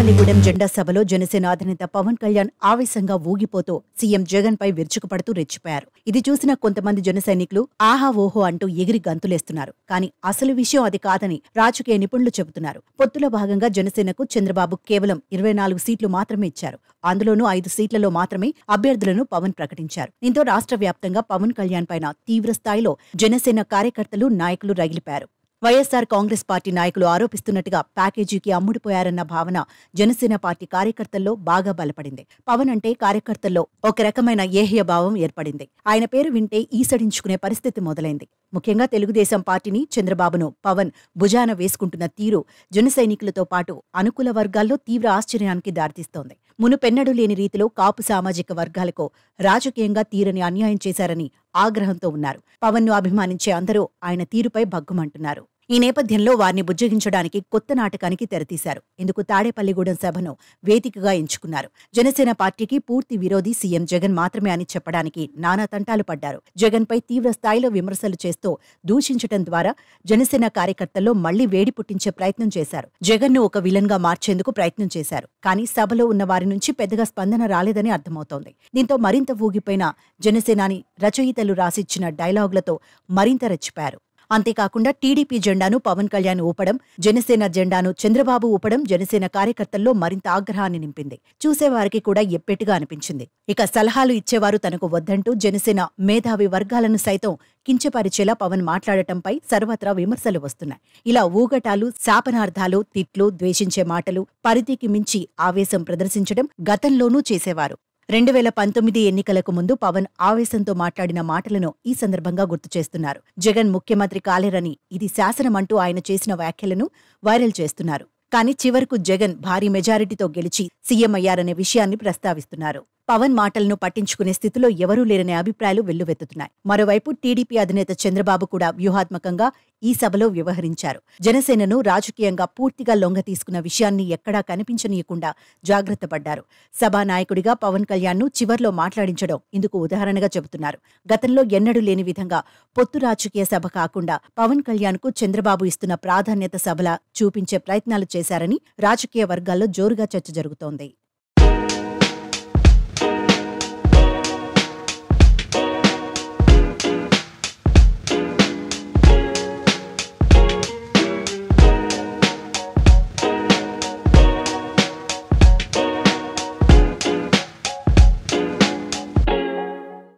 తాడేపల్లిగూడెం జెండా సభలో జనసేన అధినేత పవన్ కళ్యాణ్ ఆవేశంగా ఊగిపోతూ సీఎం జగన్ పై విరుచుకుపడుతూ రెచ్చిపోయారు. ఇది చూసిన కొంతమంది జన సైనికులు ఆహా ఓహో అంటూ ఎగిరి గంతులేస్తున్నారు. కానీ అసలు విషయం అది కాదని రాజకీయ నిపుణులు చెబుతున్నారు. పొత్తులో భాగంగా జనసేనకు చంద్రబాబు కేవలం 24 సీట్లు మాత్రమే ఇచ్చారు. అందులోనూ 5 సీట్లలో మాత్రమే అభ్యర్థులను పవన్ ప్రకటించారు. దీంతో రాష్ట్ర వ్యాప్తంగా పవన్ కళ్యాణ్ పైన తీవ్ర స్థాయిలో జనసేన కార్యకర్తలు, నాయకులు రగిలిపారు. వైఎస్సార్ కాంగ్రెస్ పార్టీ నాయకులు ఆరోపిస్తున్నట్టుగా ప్యాకేజీకి అమ్ముడుపోయారన్న భావన జనసేన పార్టీ కార్యకర్తల్లో బాగా బలపడింది. పవన్ అంటే కార్యకర్తల్లో ఒక రకమైన ఏహ్యభావం ఏర్పడింది. ఆయన పేరు వింటే ఈసడించుకునే పరిస్థితి మొదలైంది. ముఖ్యంగా తెలుగుదేశం పార్టీని, చంద్రబాబును పవన్ భుజాన వేసుకుంటున్న తీరు జన సైనికులతో పాటు అనుకూల వర్గాల్లో తీవ్ర ఆశ్చర్యానికి దారితీస్తోంది. మునుపెన్నడూ లేని రీతిలో కాపు సామాజిక వర్గాలకు రాజకీయంగా తీరని అన్యాయం చేశారని ఆగ్రహంతో ఉన్నారు. పవన్ను అభిమానించే అందరూ ఆయన తీరుపై భగ్గుమంటున్నారు. ఈ నేపథ్యంలో వారిని బుజ్జగించడానికి కొత్త నాటకానికి తెరతీశారు. ఇందుకు తాడేపల్లిగూడెం సభను వేదికగా ఎంచుకున్నారు. జనసేన పార్టీకి పూర్తి విరోధి సీఎం జగన్ మాత్రమే అని చెప్పడానికి నానా తంటాలు పడ్డారు. జగన్ పై తీవ్ర స్థాయిలో విమర్శలు చేస్తూ దూషించడం ద్వారా జనసేన కార్యకర్తల్లో మళ్లీ వేడి పుట్టించే ప్రయత్నం చేశారు. జగన్ ను ఒక విలన్ గా మార్చేందుకు ప్రయత్నం చేశారు. కానీ సభలో ఉన్న వారి నుంచి పెద్దగా స్పందన రాలేదని అర్థమవుతోంది. దీంతో మరింత ఊగిపోయిన జనసేనాని రచయితలు రాసిచ్చిన డైలాగులతో మరింత రెచ్చిపోయారు. అంతేకాకుండా టీడీపీ జెండాను పవన్ కళ్యాణ్ ఊపడం, జనసేన జెండాను చంద్రబాబు ఊపడం జనసేన కార్యకర్తల్లో మరింత ఆగ్రహాన్ని నింపింది. చూసేవారికి కూడా ఎప్పెట్టుగా అనిపించింది. ఇక సలహాలు ఇచ్చేవారు తనకు వద్దంటూ జనసేన మేధావి వర్గాలను సైతం కించపరిచేలా పవన్ మాట్లాడటంపై సర్వత్రా విమర్శలు వస్తున్నాయి. ఇలా ఊగటాలు, శాపనార్థాలు, తిట్లు, ద్వేషించే మాటలు, పరిధికి మించి ఆవేశం ప్రదర్శించడం గతంలోనూ చేసేవారు. 2019 ఎన్నికలకు ముందు పవన్ ఆవేశంతో మాట్లాడిన మాటలను ఈ సందర్భంగా గుర్తు చేస్తున్నారు. జగన్ ముఖ్యమంత్రి కాలేరని, ఇది శాసనమంటూ ఆయన చేసిన వ్యాఖ్యలను వైరల్ చేస్తున్నారు. కానీ చివరకు జగన్ భారీ మెజారిటీతో గెలిచి సీఎం అయ్యారనే విషయాన్ని ప్రస్తావిస్తున్నారు. పవన్ మాటలను పట్టించుకునే స్థితిలో ఎవరూ లేరనే అభిప్రాయాలు వెల్లువెత్తుతున్నాయి. మరోవైపు టీడీపీ అధినేత చంద్రబాబు కూడా వ్యూహాత్మకంగా ఈ సభలో వ్యవహరించారు. జనసేనను రాజకీయంగా పూర్తిగా లొంగ తీసుకున్న విషయాన్ని ఎక్కడా కనిపించనీయకుండా జాగ్రత్త పడ్డారు. సభానాయకుడిగా పవన్ కళ్యాణ్ను చివర్లో మాట్లాడించడం ఇందుకు ఉదాహరణగా చెబుతున్నారు. గతంలో ఎన్నడూ లేని విధంగా పొత్తు రాజకీయ సభ కాకుండా పవన్ కళ్యాణ్కు చంద్రబాబు ఇస్తున్న ప్రాధాన్యత సభలా చూపించే ప్రయత్నాలు చేశారని రాజకీయ వర్గాల్లో జోరుగా చర్చ జరుగుతోంది.